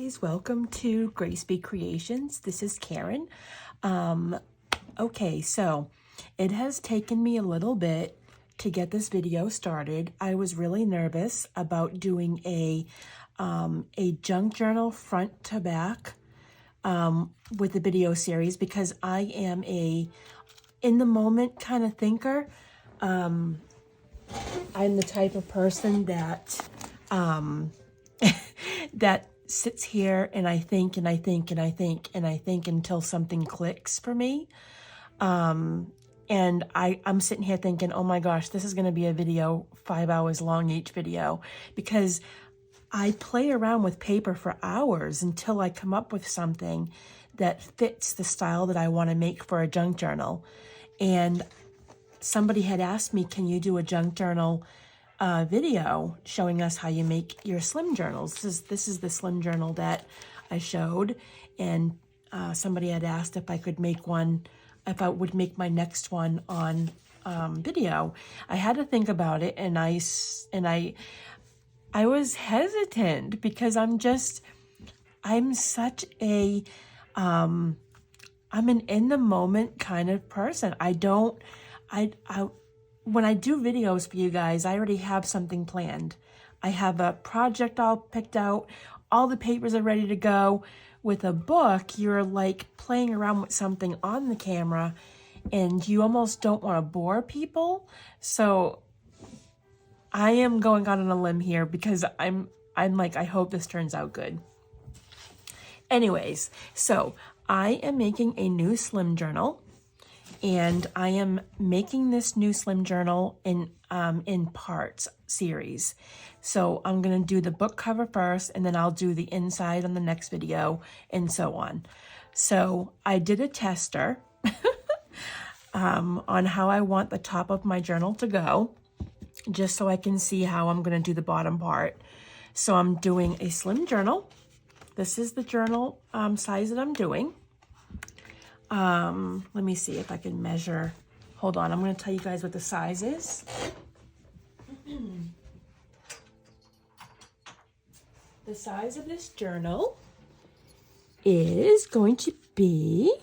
guys, welcome to Grace Be Creations. This is Karen. Okay, so it has taken me a little bit to get this video started. I was really nervous about doing a junk journal front to back with the video series because I am a in the moment kind of thinker. I'm the type of person that that sits here and I think and I think and I think and I think until something clicks for me. And I'm sitting here thinking, oh my gosh, this is going to be a video 5 hours long, each video, because I play around with paper for hours until I come up with something that fits the style that I want to make for a junk journal. And somebody had asked me, can you do a junk journal video showing us how you make your slim journals? This is the slim journal that I showed, and somebody had asked if I could make one, if I would make my next one on video. I had to think about it, and I was hesitant because I'm such a I'm an in the moment kind of person. When I do videos for you guys, I already have something planned. I have a project all picked out. All the papers are ready to go. With a book, you're like playing around with something on the camera and you almost don't want to bore people. So I am going out on a limb here because I'm like, I hope this turns out good. Anyways, so I am making a new slim journal. And I am making this new slim journal in parts series. So I'm going to do the book cover first, and then I'll do the inside on the next video, and so on. So I did a tester on how I want the top of my journal to go, just so I can see how I'm going to do the bottom part. So I'm doing a slim journal. This is the journal size that I'm doing. Let me see if I can measure. Hold on, I'm going to tell you guys what the size is. The size of this journal is going to be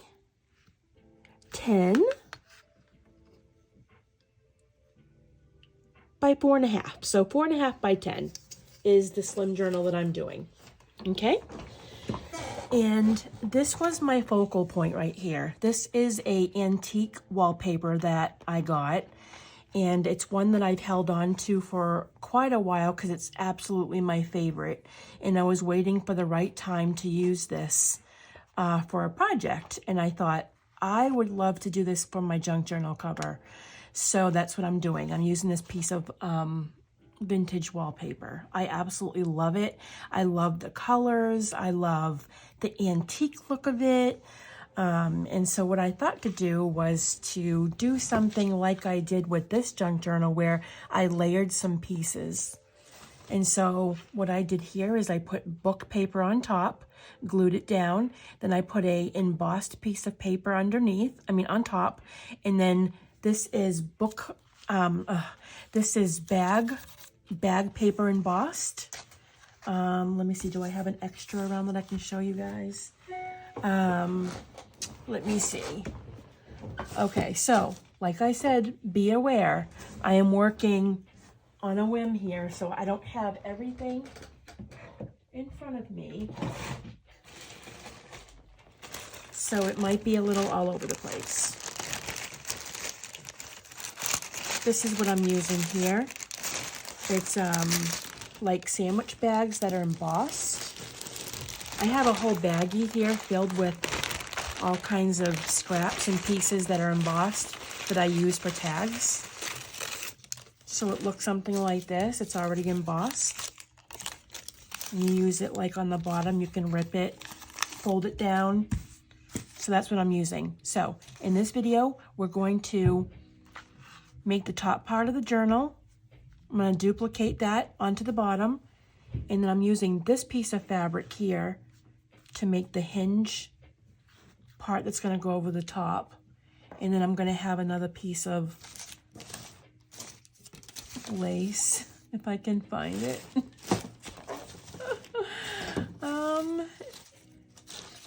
10 by 4.5. So 4.5 by 10 is the slim journal that I'm doing. Okay. And this was my focal point right here. This is a antique wallpaper that I got, and it's one that I've held on to for quite a while because it's absolutely my favorite. And I was waiting for the right time to use this for a project. And I thought, I would love to do this for my junk journal cover. So that's what I'm doing. I'm using this piece of vintage wallpaper. I absolutely love it. I love the colors. I love the antique look of it. And so what I thought to do was to do something like I did with this junk journal where I layered some pieces. And so what I did here is I put book paper on top, glued it down. Then I put a embossed piece of paper underneath, on top. And then this is this is bag paper embossed. Let me see, do I have an extra around that I can show you guys? Let me see. Okay, so like I said, be aware, I am working on a whim here, so I don't have everything in front of me. So it might be a little all over the place. This is what I'm using here. It's like sandwich bags that are embossed. I have a whole baggie here filled with all kinds of scraps and pieces that are embossed that I use for tags. So it looks something like this. It's already embossed. You use it like on the bottom. You can rip it, fold it down. So that's what I'm using. So in this video, we're going to make the top part of the journal. I'm going to duplicate that onto the bottom, and then I'm using this piece of fabric here to make the hinge part that's going to go over the top. And then I'm going to have another piece of lace, if I can find it.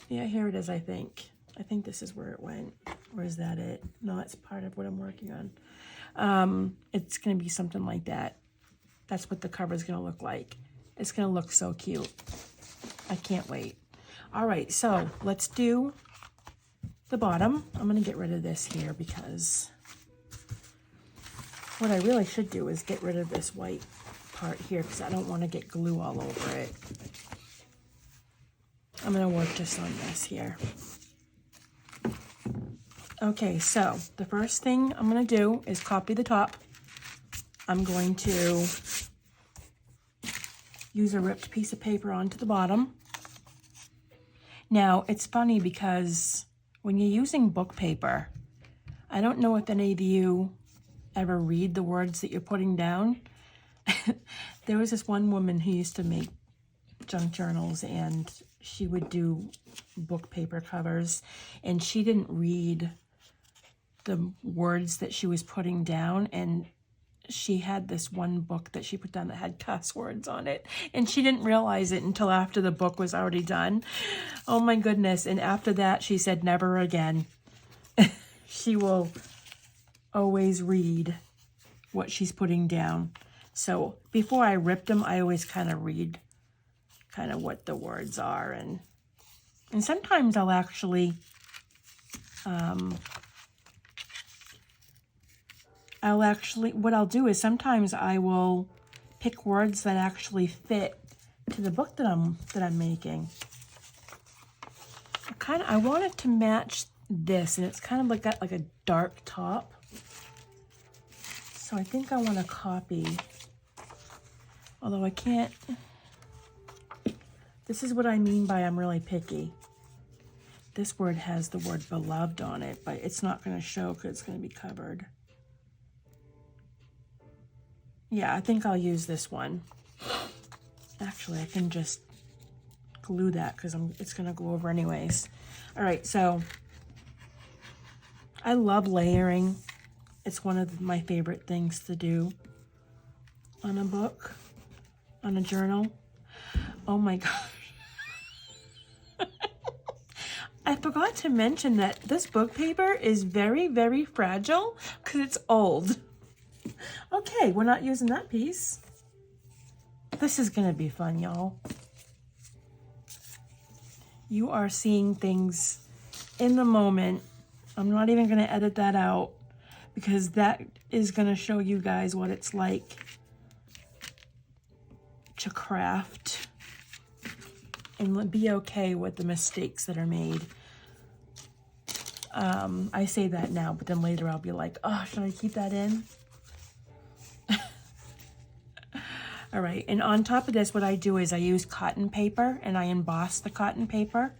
Yeah, here it is, I think. I think this is where it went. Or is that it? No, it's part of what I'm working on. It's going to be something like that. That's what the cover is going to look like. It's going to look so cute. I can't wait. All right, so let's do the bottom. I'm going to get rid of this here because what I really should do is get rid of this white part here because I don't want to get glue all over it. I'm going to work just on this here. Okay, so the first thing I'm going to do is copy the top. I'm going to use a ripped piece of paper onto the bottom. Now, it's funny because when you're using book paper, I don't know if any of you ever read the words that you're putting down. There was this one woman who used to make junk journals, and she would do book paper covers, and she didn't read the words that she was putting down, and she had this one book that she put down that had cuss words on it, and she didn't realize it until after the book was already done. Oh my goodness. And after that, she said never again. She will always read what she's putting down. So before I rip them, I always kind of read kind of what the words are, and sometimes I'll actually what I'll do is sometimes I will pick words that actually fit to the book that I'm making. I want it to match this, and it's kind of like got like a dark top. So I think I want to copy, although I can't. This is what I mean by I'm really picky. This word has the word beloved on it, but it's not going to show because it's going to be covered. Yeah, I think I'll use this one. Actually, I can just glue that because it's going to go over anyways. All right, so I love layering. It's one of my favorite things to do on a book, on a journal. Oh my gosh. I forgot to mention that this book paper is very, very fragile because it's old. Okay, we're not using that piece. This is going to be fun, y'all. You are seeing things in the moment. I'm not even going to edit that out because that is going to show you guys what it's like to craft and be okay with the mistakes that are made. I say that now, but then later I'll be like, oh, should I keep that in? All right, and on top of this, what I do is I use cotton paper and I emboss the cotton paper.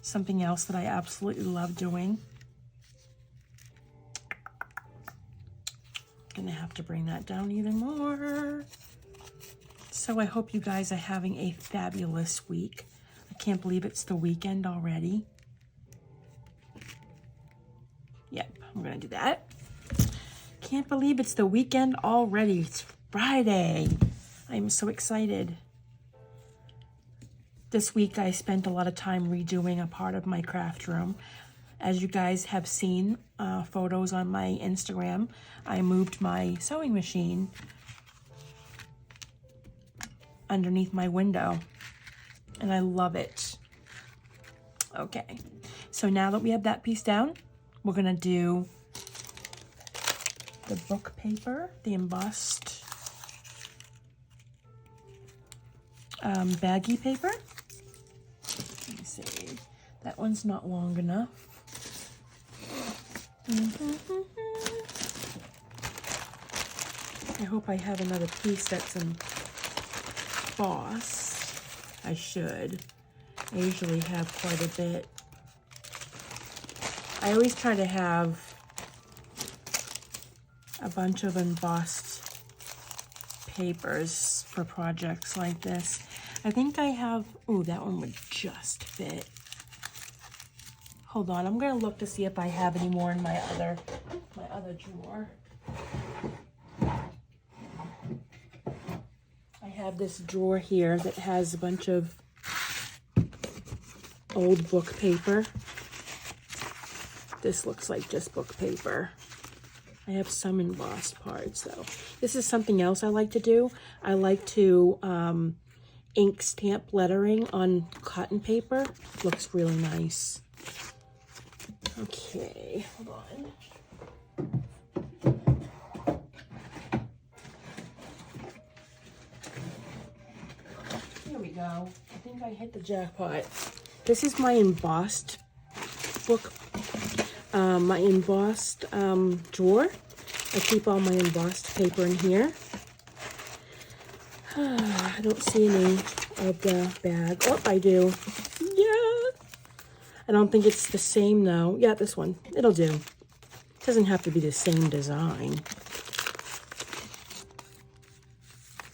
Something else that I absolutely love doing. Gonna have to bring that down even more. So I hope you guys are having a fabulous week. I can't believe it's the weekend already. Yep, I'm gonna do that. Can't believe it's the weekend already. It's Friday. I'm so excited. This week I spent a lot of time redoing a part of my craft room. As you guys have seen photos on my Instagram, I moved my sewing machine underneath my window, and I love it. Okay, so now that we have that piece down, we're gonna do the book paper, the embossed baggy paper. Let me see, that one's not long enough. I hope I have another piece that's embossed. I should. I usually have quite a bit. I always try to have a bunch of embossed papers for projects like this. I think I have, ooh, that one would just fit. Hold on, I'm gonna look to see if I have any more in my other drawer. I have this drawer here that has a bunch of old book paper. This looks like just book paper. I have some embossed parts though. This is something else I like to do. I like to ink stamp lettering on cotton paper. Looks really nice. Okay, hold on. Here we go. I think I hit the jackpot. This is my embossed book, my embossed drawer. I keep all my embossed paper in here. I don't see any of the bag. Oh, I do. Yeah. I don't think it's the same though. Yeah, this one. It'll do. It doesn't have to be the same design.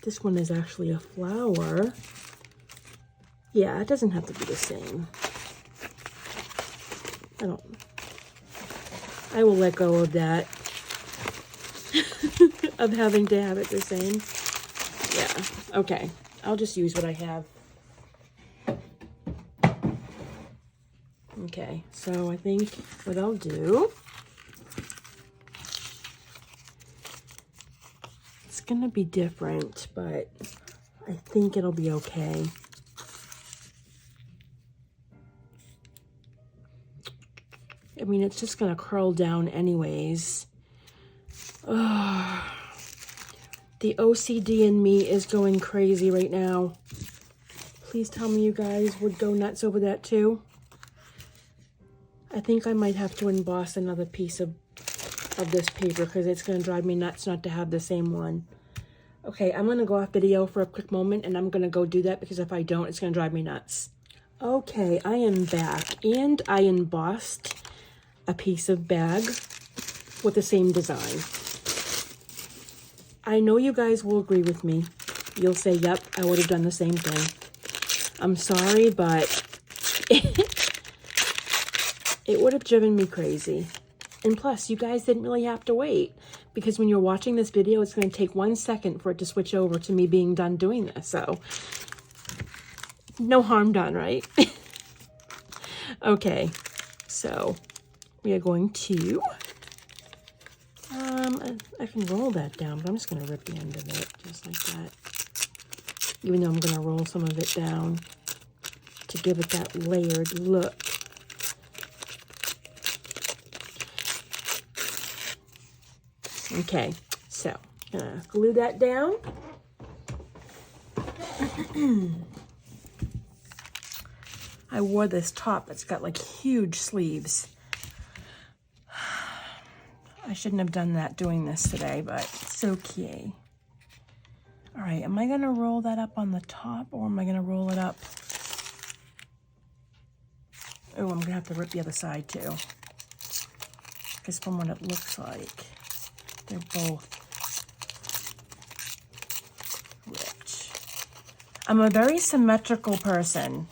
This one is actually a flower. Yeah, it doesn't have to be the same. I will let go of that. Of having to have it the same. Yeah, okay. I'll just use what I have. Okay, so I think what I'll do, it's gonna be different, but I think it'll be okay. I mean, it's just gonna curl down anyways. The OCD in me is going crazy right now. Please tell me you guys would go nuts over that too. I think I might have to emboss another piece of this paper because it's going to drive me nuts not to have the same one. Okay, I'm going to go off video for a quick moment and I'm going to go do that because if I don't, it's going to drive me nuts. Okay, I am back and I embossed a piece of bag with the same design. I know you guys will agree with me. You'll say, yep, I would have done the same thing. I'm sorry, but it would have driven me crazy. And plus, you guys didn't really have to wait because when you're watching this video, it's going to take 1 second for it to switch over to me being done doing this. So, no harm done, right? Okay, so we are going to... I can roll that down, but I'm just going to rip the end of it, just like that. Even though I'm going to roll some of it down to give it that layered look. Okay, so I'm going to glue that down. I wore this top that's got like huge sleeves. I shouldn't have done that doing this today, but it's okay. All right, am I going to roll that up on the top or am I going to roll it up? Oh, I'm going to have to rip the other side too. Because from what it looks like, they're both rich. I'm a very symmetrical person.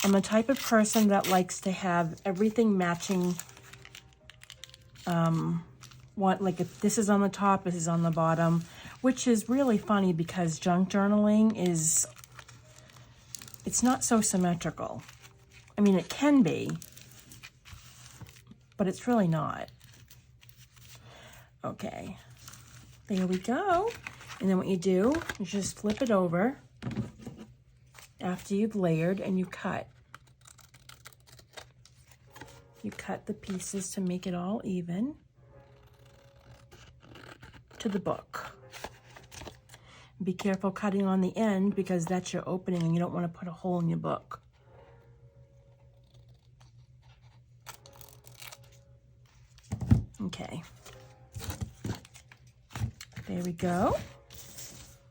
I'm a type of person that likes to have everything matching. Like if this is on the top, this is on the bottom, which is really funny because junk journaling is, it's not so symmetrical. I mean, it can be, but it's really not. Okay, there we go. And then what you do is just flip it over after you've layered and you cut. You cut the pieces to make it all even to the book. Be careful cutting on the end because that's your opening and you don't want to put a hole in your book. Okay. There we go.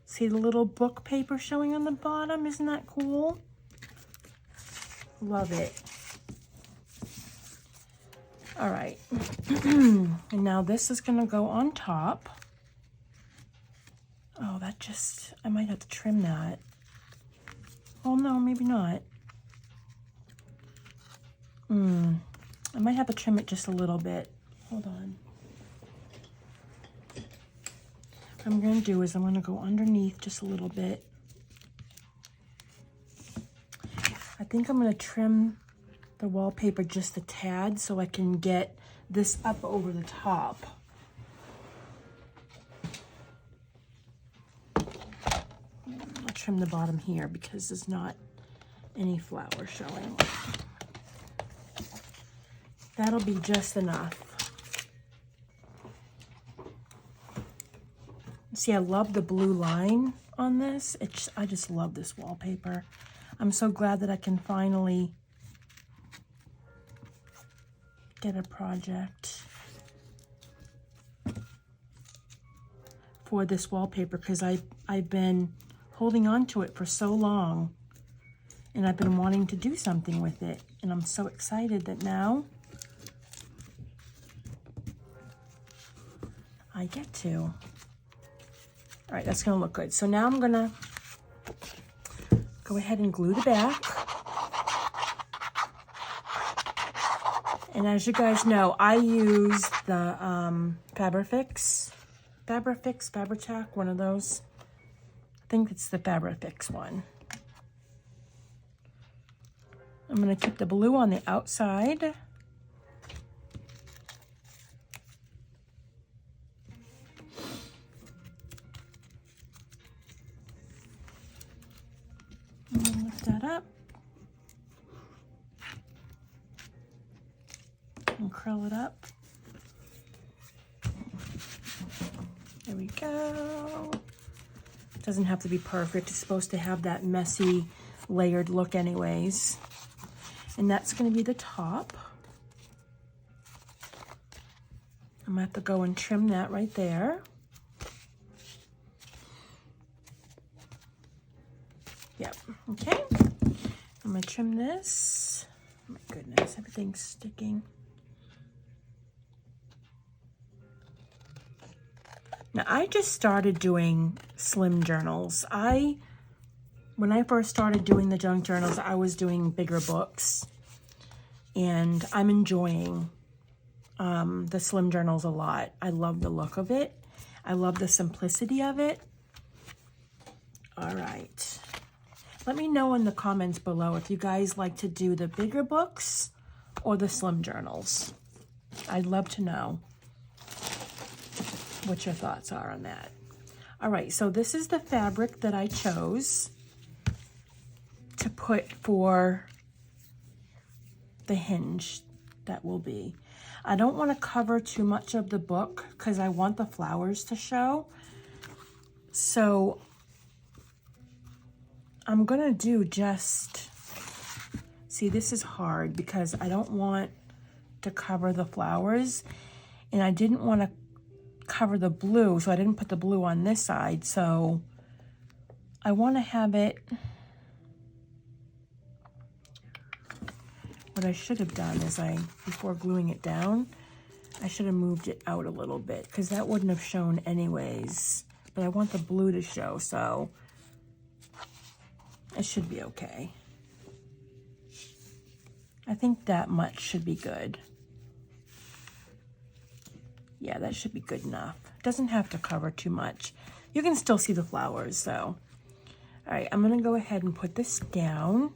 See the little book paper showing on the bottom? Isn't that cool? Love it. All right. And now this is going to go on top. Oh, that just, I might have to trim that. Oh no, maybe not. I might have to trim it just a little bit. Hold on. What I'm going to do is I'm going to go underneath just a little bit. I think I'm going to trim the wallpaper just a tad so I can get this up over the top. I'll trim the bottom here because there's not any flower showing. That'll be just enough. See, I love the blue line on this. I just love this wallpaper. I'm so glad that I can finally get a project for this wallpaper because I've been holding on to it for so long and I've been wanting to do something with it, and I'm so excited that now I get to. All right, that's gonna look good. So now I'm gonna go ahead and glue the back. And as you guys know, I use the Fabri-Tac, one of those. I think it's the Fabri-Tac one. I'm gonna keep the blue on the outside. And then lift that up. And curl it up. There we go. It doesn't have to be perfect. It's supposed to have that messy, layered look anyways. And that's going to be the top. I'm going to have to go and trim that right there. Yep, okay. I'm going to trim this. Oh my goodness, everything's sticking. Now, I just started doing slim journals. When I first started doing the junk journals, I was doing bigger books. And I'm enjoying the slim journals a lot. I love the look of it. I love the simplicity of it. All right. Let me know in the comments below if you guys like to do the bigger books or the slim journals. I'd love to know what your thoughts are on that. All right, so this is the fabric that I chose to put for the hinge that will be. I don't want to cover too much of the book because I want the flowers to show. So I'm gonna do just, see, this is hard because I don't want to cover the flowers and I didn't want to cover the blue, so I didn't put the blue on this side. So I want to have it, what I should have done is before gluing it down, I should have moved it out a little bit because that wouldn't have shown anyways, but I want the blue to show, so it should be okay. I think that much should be good. Yeah, that should be good enough. It doesn't have to cover too much. You can still see the flowers, so. All right, I'm gonna go ahead and put this down.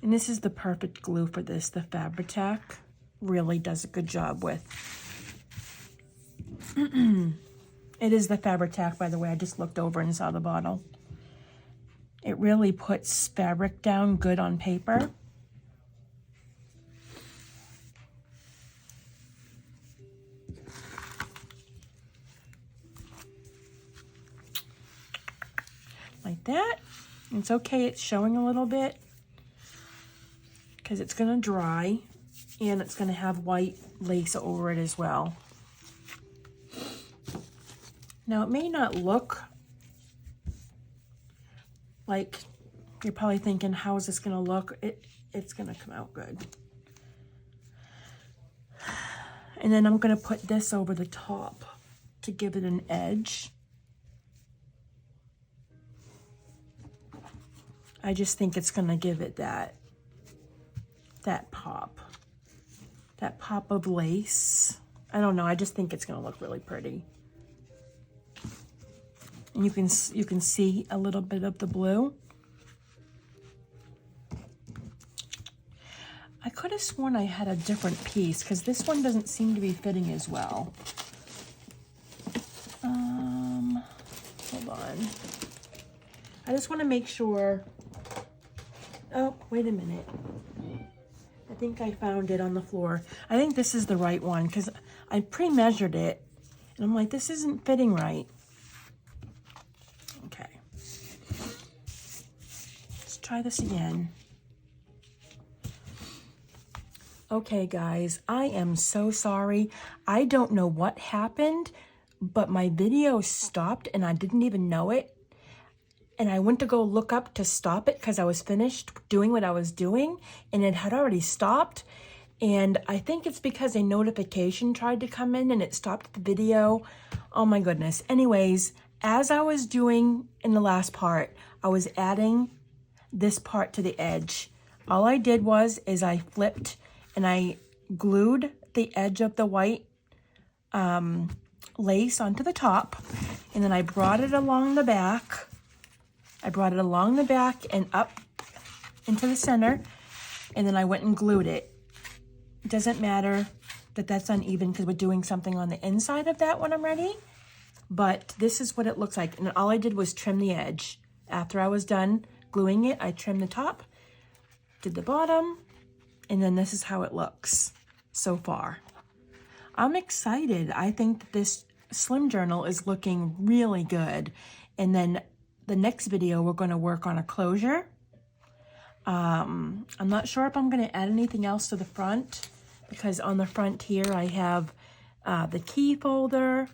And this is the perfect glue for this. The Fabri-Tac really does a good job with. It is the Fabri-Tac, by the way. I just looked over and saw the bottle. It really puts fabric down good on paper. Like that. It's okay, it's showing a little bit because it's going to dry and it's going to have white lace over it as well. Now, it may not look like, you're probably thinking, how is this going to look? It's going to come out good. And then I'm going to put this over the top to give it an edge. I just think it's going to give it that pop of lace. I don't know, I just think it's going to look really pretty. And you can see a little bit of the blue. I could have sworn I had a different piece because this one doesn't seem to be fitting as well. Hold on. I just want to make sure. Oh, wait a minute. I think I found it on the floor. I think this is the right one because I pre-measured it. And I'm like, this isn't fitting right. Okay. Let's try this again. Okay, guys, I am so sorry. I don't know what happened, but my video stopped and I didn't even know it. And I went to go look up to stop it because I was finished doing what I was doing and it had already stopped. And I think it's because a notification tried to come in and it stopped the video. Oh my goodness. Anyways, as I was doing in the last part, I was adding this part to the edge. All I did is I flipped and I glued the edge of the white lace onto the top. And then I brought it along the back. I brought it along the back and up into the center. And then I went and glued it. It doesn't matter that that's uneven because we're doing something on the inside of that when I'm ready. But this is what it looks like. And all I did was trim the edge. After I was done gluing it, I trimmed the top, did the bottom, and then this is how it looks so far. I'm excited. I think that this slim journal is looking really good. And then the next video, we're going to work on a closure. I'm not sure if I'm going to add anything else to the front because on the front here I have the key folder,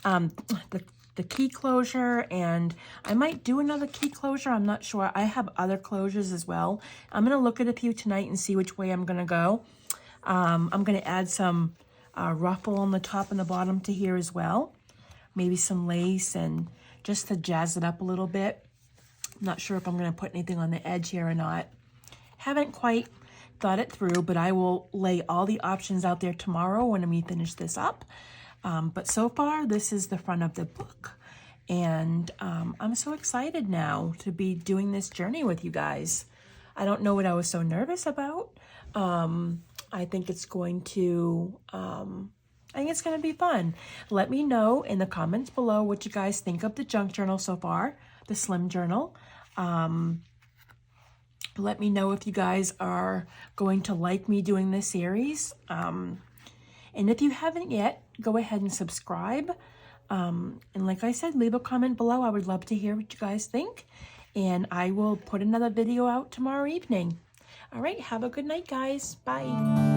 the key closure, and I might do another key closure. I'm not sure. I have other closures as well. I'm going to look at a few tonight and see which way I'm going to go. I'm going to add some ruffle on the top and the bottom to here as well. Maybe some lace and just to jazz it up a little bit. I'm not sure if I'm going to put anything on the edge here or not. Haven't quite thought it through, but I will lay all the options out there tomorrow when we finish this up. But so far, this is the front of the book. And I'm so excited now to be doing this journey with you guys. I don't know what I was so nervous about. I think it's going to... I think it's going to be fun. Let me know in the comments below what you guys think of the junk journal so far, the slim journal. Let me know if you guys are going to like me doing this series. And if you haven't yet, go ahead and subscribe. And like I said, leave a comment below. I would love to hear what you guys think. And I will put another video out tomorrow evening. All right, have a good night, guys. Bye.